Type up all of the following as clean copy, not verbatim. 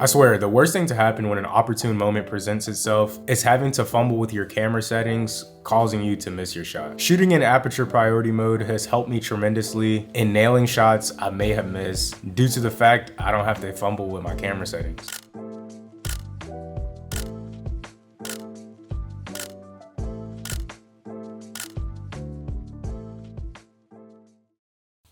I swear, the worst thing to happen when an opportune moment presents itself is having to fumble with your camera settings, causing you to miss your shot. Shooting in aperture priority mode has helped me tremendously in nailing shots I may have missed due to the fact I don't have to fumble with my camera settings.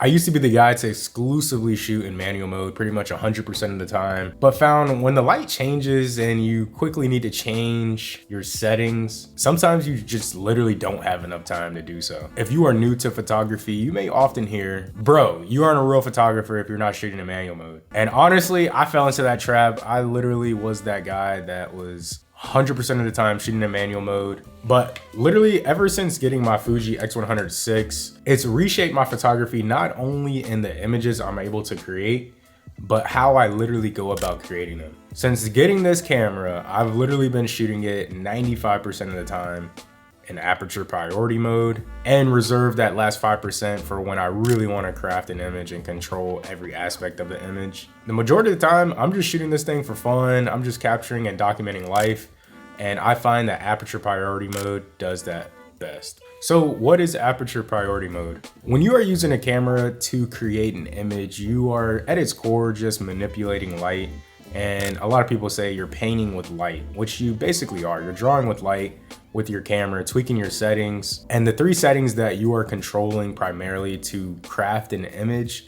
I used to be the guy to exclusively shoot in manual mode pretty much 100% of the time, but found when the light changes and you quickly need to change your settings, sometimes you just literally don't have enough time to do so. If you are new to photography, you may often hear, bro, you aren't a real photographer if you're not shooting in manual mode. And honestly, I fell into that trap. I literally was that guy that was 100% of the time shooting in manual mode. But literally ever since getting my Fuji X100VI, it's reshaped my photography not only in the images I'm able to create, but how I literally go about creating them. Since getting this camera, I've literally been shooting it 95% of the time in aperture priority mode and reserve that last 5% for when I really want to craft an image and control every aspect of the image. The majority of the time, I'm just shooting this thing for fun. I'm just capturing and documenting life. And I find that aperture priority mode does that best. So what is aperture priority mode? When you are using a camera to create an image, you are at its core just manipulating light. And a lot of people say you're painting with light, which you basically are. You're drawing with light with your camera, tweaking your settings. And the three settings that you are controlling primarily to craft an image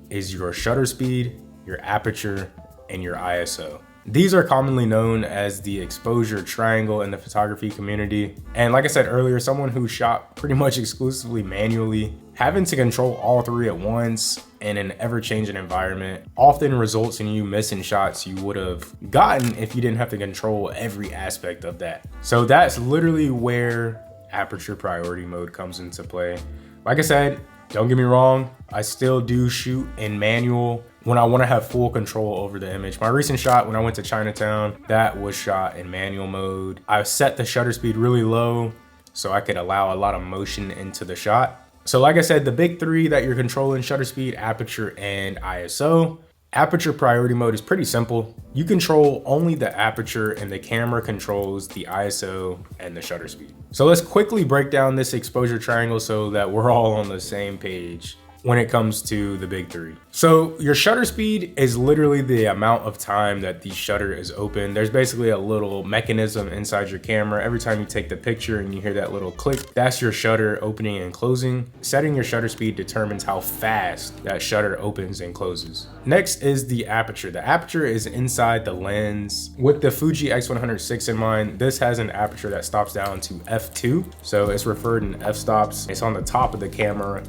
is your shutter speed, your aperture, and your ISO. These are commonly known as the exposure triangle in the photography community. And like I said earlier, someone who shot pretty much exclusively manually, having to control all three at once in an ever-changing environment often results in you missing shots you would have gotten if you didn't have to control every aspect of that. So that's literally where aperture priority mode comes into play. Like I said, don't get me wrong, I still do shoot in manual when I want to have full control over the image. My recent shot when I went to Chinatown, that was shot in manual mode. I set the shutter speed really low so I could allow a lot of motion into the shot. So like I said, the big three that you're controlling: shutter speed, aperture, and ISO. Aperture priority mode is pretty simple. You control only the aperture and the camera controls the ISO and the shutter speed. So let's quickly break down this exposure triangle so that we're all on the same page when it comes to the big three. So your shutter speed is literally the amount of time that the shutter is open. There's basically a little mechanism inside your camera. Every time you take the picture and you hear that little click, that's your shutter opening and closing. Setting your shutter speed determines how fast that shutter opens and closes. Next is the aperture. The aperture is inside the lens. With the Fuji X100VI in mind, this has an aperture that stops down to f2. So it's referred in f-stops. It's on the top of the camera,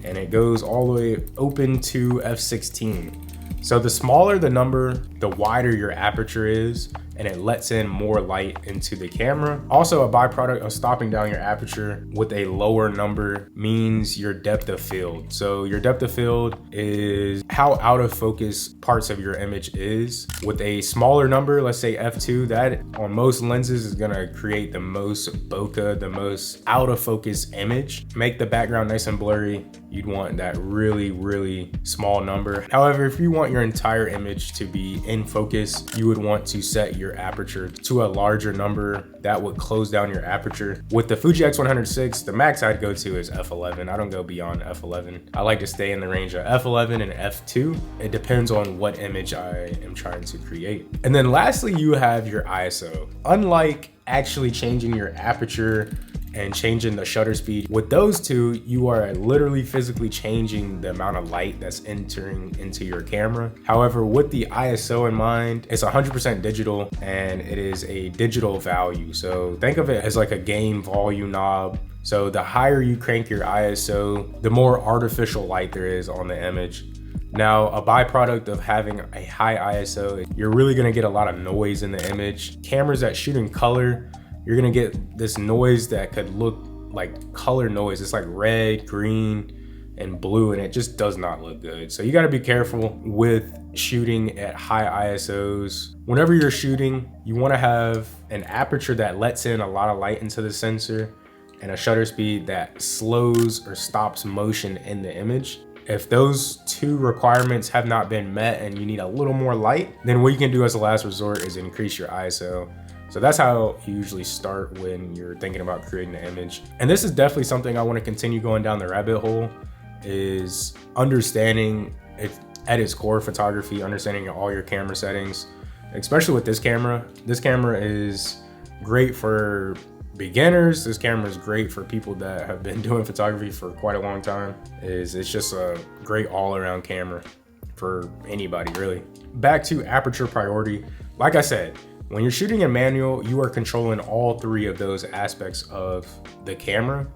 and it goes all the way open to f16. So the smaller the number, the wider your aperture is, and it lets in more light into the camera. Also, a byproduct of stopping down your aperture with a lower number means your depth of field. So your depth of field is how out of focus parts of your image is. With a smaller number, let's say f2, that on most lenses is gonna create the most bokeh, the most out of focus image. Make the background nice and blurry. You'd want that really, really small number. However, if you want your entire image to be in focus, you would want to set your aperture to a larger number that would close down your aperture. With the Fuji X100VI, the max I'd go to is f11. I don't go beyond f11. I like to stay in the range of f11 and f2. It depends on what image I am trying to create. And then lastly, you have your ISO. Unlike actually changing your aperture and changing the shutter speed, with those two, you are literally physically changing the amount of light that's entering into your camera. However, with the ISO in mind, it's 100% digital and it is a digital value. So think of it as like a gain volume knob. So the higher you crank your ISO, the more artificial light there is on the image. Now, a byproduct of having a high ISO, you're really gonna get a lot of noise in the image. Cameras that shoot in color, you're gonna get this noise that could look like color noise. It's like red, green, and blue, and it just does not look good. So you gotta be careful with shooting at high ISOs. Whenever you're shooting, you wanna have an aperture that lets in a lot of light into the sensor and a shutter speed that slows or stops motion in the image. If those two requirements have not been met and you need a little more light, then what you can do as a last resort is increase your ISO. So that's how you usually start when you're thinking about creating an image. And this is definitely something I want to continue going down the rabbit hole, is understanding it at its core photography, understanding all your camera settings, especially with this camera. This camera is great for beginners. This camera is great for people that have been doing photography for quite a long time. It's just a great all-around camera for anybody, really. Back to aperture priority. Like I said, when you're shooting in manual, you are controlling all three of those aspects of the camera.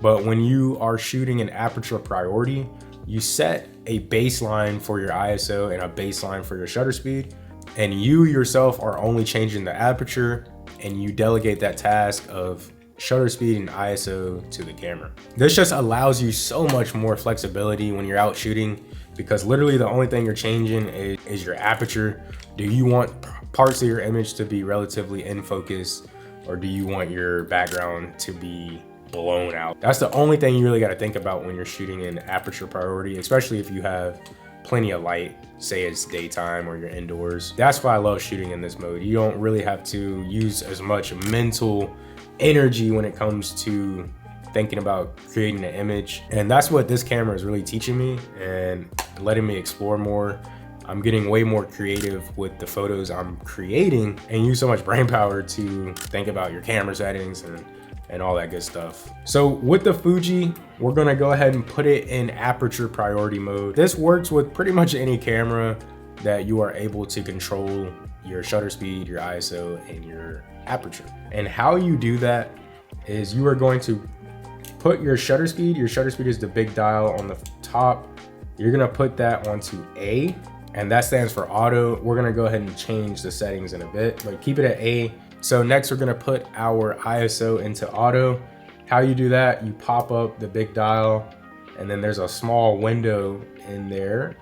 But when you are shooting in aperture priority, you set a baseline for your ISO and a baseline for your shutter speed, and you yourself are only changing the aperture, and you delegate that task of shutter speed and ISO to the camera. This just allows you so much more flexibility when you're out shooting, because literally the only thing you're changing is your aperture. Do you want parts of your image to be relatively in focus, or do you want your background to be blown out? That's the only thing you really got to think about when you're shooting in aperture priority, especially if you have plenty of light, say it's daytime or you're indoors. That's why I love shooting in this mode. You don't really have to use as much mental energy when it comes to thinking about creating an image. And that's what this camera is really teaching me and letting me explore more. I'm getting way more creative with the photos I'm creating, and use so much brain power to think about your camera settings and all that good stuff. So with the Fuji, we're gonna go ahead and put it in aperture priority mode. This works with pretty much any camera that you are able to control your shutter speed, your ISO, and your aperture. And how you do that is you are going to put your shutter speed is the big dial on the top. You're gonna put that onto A, and that stands for auto. We're gonna go ahead and change the settings in a bit, but keep it at A. So next we're gonna put our ISO into auto. How you do that, you pop up the big dial, and then there's a small window in there,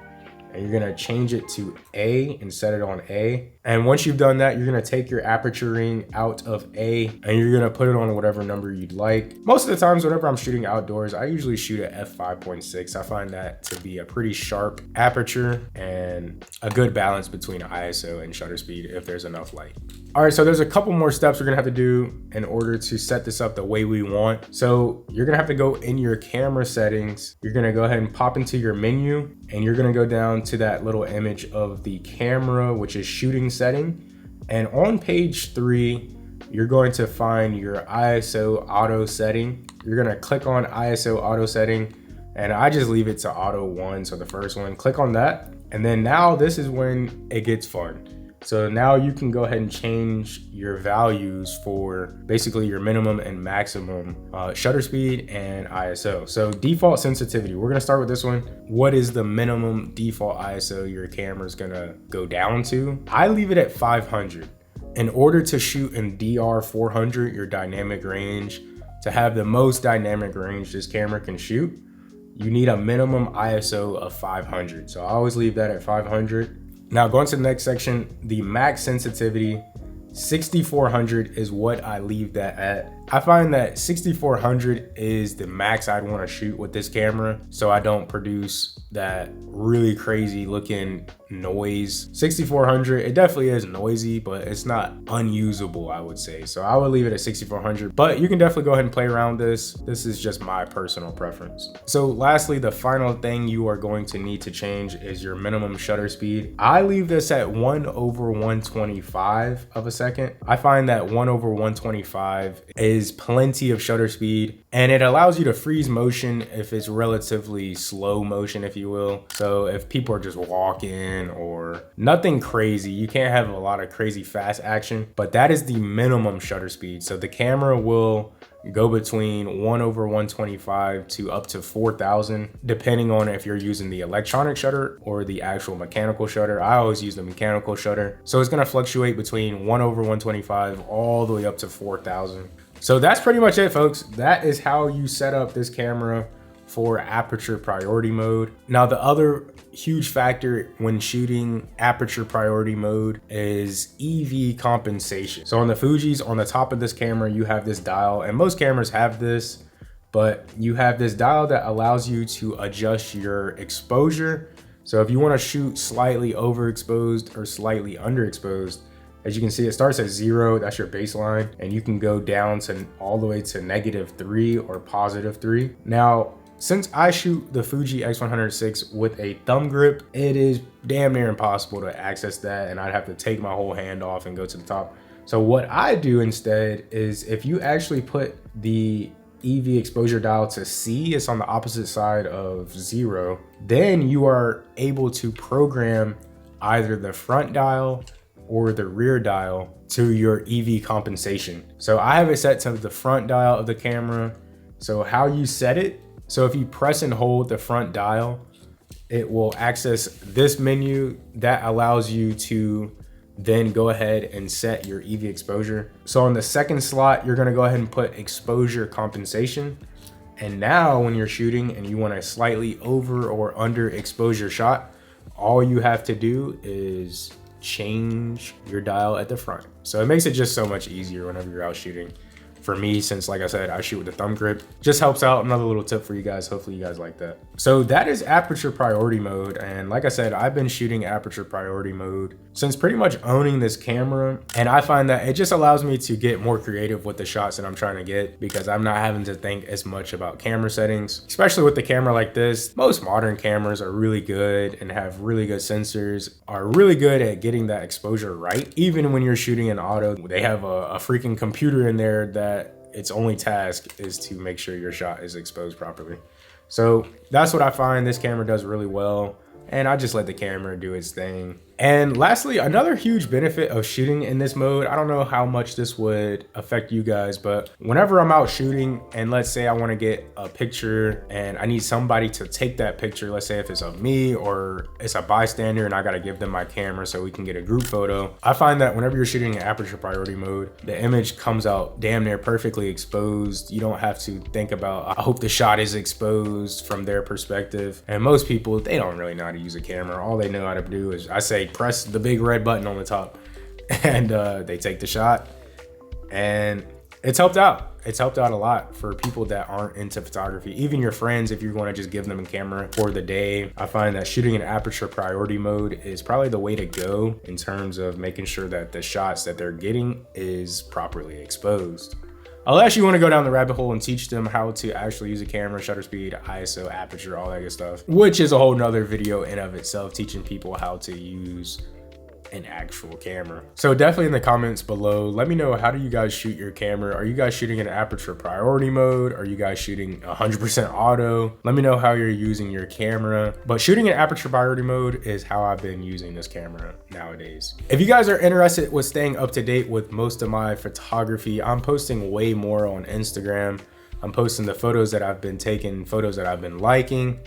and you're gonna change it to A and set it on A. And once you've done that, you're gonna take your aperture ring out of A, and you're gonna put it on whatever number you'd like. Most of the times, whenever I'm shooting outdoors, I usually shoot at f5.6. I find that to be a pretty sharp aperture and a good balance between ISO and shutter speed if there's enough light. All right, so there's a couple more steps we're gonna have to do in order to set this up the way we want. So you're gonna have to go in your camera settings. You're gonna go ahead and pop into your menu, and you're gonna go down to that little image of the camera, which is shooting setting. And on page 3, you're going to find your ISO auto setting. You're gonna click on ISO auto setting, and I just leave it to auto 1, so the first one. Click on that, and then now this is when it gets fun. So now you can go ahead and change your values for basically your minimum and maximum shutter speed and ISO. So default sensitivity, we're gonna start with this one. What is the minimum default ISO your camera's gonna go down to? I leave it at 500. In order to shoot in DR400, your dynamic range, to have the most dynamic range this camera can shoot, you need a minimum ISO of 500. So I always leave that at 500. Now going to the next section, the max sensitivity, 6400 is what I leave that at. I find that 6400 is the max I'd want to shoot with this camera, so I don't produce that really crazy looking noise. 6400, it definitely is noisy, but it's not unusable, I would say. So I would leave it at 6400, but you can definitely go ahead and play around this. This is just my personal preference. So lastly, the final thing you are going to need to change is your minimum shutter speed. I leave this at 1/125 of a second. I find that 1/125 is plenty of shutter speed, and it allows you to freeze motion if it's relatively slow motion, if you will. So if people are just walking or nothing crazy, you can't have a lot of crazy fast action, but that is the minimum shutter speed. So the camera will go between 1/125 to up to 4,000, depending on if you're using the electronic shutter or the actual mechanical shutter. I always use the mechanical shutter. So it's gonna fluctuate between 1/125 all the way up to 4,000. So that's pretty much it, folks. That is how you set up this camera for aperture priority mode. Now, the other huge factor when shooting aperture priority mode is EV compensation. So on the Fujis, on the top of this camera, you have this dial, and most cameras have this. but you have this dial that allows you to adjust your exposure. So if you want to shoot slightly overexposed or slightly underexposed, as you can see, it starts at 0, that's your baseline, and you can go down to all the way to -3 or +3. Now, since I shoot the Fuji X100VI with a thumb grip, it is damn near impossible to access that, and I'd have to take my whole hand off and go to the top. So what I do instead is, if you actually put the EV exposure dial to C, it's on the opposite side of 0, then you are able to program either the front dial or the rear dial to your EV compensation. So I have it set to the front dial of the camera. So how you set it, so if you press and hold the front dial, it will access this menu that allows you to then go ahead and set your EV exposure. So on the second slot, you're gonna go ahead and put exposure compensation. And now when you're shooting and you want a slightly over or under exposure shot, all you have to do is change your dial at the front. So it makes it just so much easier whenever you're out shooting. For me, since like I said, I shoot with the thumb grip, just helps out. Another little tip for you guys. Hopefully you guys like that. So that is aperture priority mode. And like I said, I've been shooting aperture priority mode since pretty much owning this camera. And I find that it just allows me to get more creative with the shots that I'm trying to get, because I'm not having to think as much about camera settings, especially with the camera like this. Most modern cameras are really good and have really good sensors, are really good at getting that exposure right. Even when you're shooting in auto, they have a freaking computer in there that its only task is to make sure your shot is exposed properly. So that's what I find this camera does really well, and I just let the camera do its thing. And lastly, another huge benefit of shooting in this mode, I don't know how much this would affect you guys, but whenever I'm out shooting and let's say I want to get a picture and I need somebody to take that picture, let's say if it's of me or it's a bystander and I got to give them my camera so we can get a group photo, I find that whenever you're shooting in aperture priority mode, the image comes out damn near perfectly exposed. You don't have to think about, I hope the shot is exposed from their perspective. And most people, they don't really know how to use a camera. All they know how to do is, I say, press the big red button on the top, and they take the shot, and it's helped out. It's helped out a lot for people that aren't into photography. Even your friends, if you're going to just give them a camera for the day, I find that shooting in aperture priority mode is probably the way to go in terms of making sure that the shots that they're getting is properly exposed. Unless you want to go down the rabbit hole and teach them how to actually use a camera, shutter speed, ISO, aperture, all that good stuff, which is a whole nother video in of itself, teaching people how to use an actual camera. So definitely in the comments below, let me know, how do you guys shoot your camera? Are you guys shooting in aperture priority mode? Are you guys shooting 100% auto? Let me know how you're using your camera. But shooting in aperture priority mode is how I've been using this camera nowadays. If you guys are interested with staying up to date with most of my photography, I'm posting way more on Instagram. I'm posting the photos that I've been taking, photos that I've been liking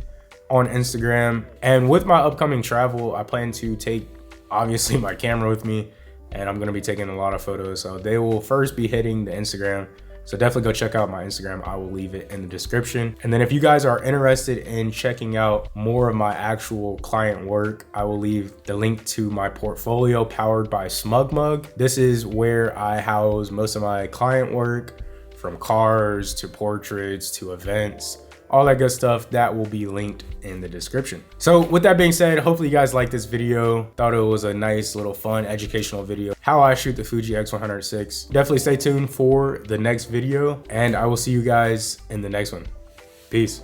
on Instagram. And with my upcoming travel, I plan to take obviously my camera with me, and I'm going to be taking a lot of photos, so they will first be hitting the Instagram. So definitely go check out my Instagram. I will leave it in the description. And then if you guys are interested in checking out more of my actual client work, I will leave the link to my portfolio powered by SmugMug. This is where I house most of my client work, from cars to portraits to events, all that good stuff. That will be linked in the description. So with that being said, hopefully you guys liked this video. Thought it was a nice little fun educational video, how I shoot the Fuji X100VI. Definitely stay tuned for the next video, and I will see you guys in the next one. Peace.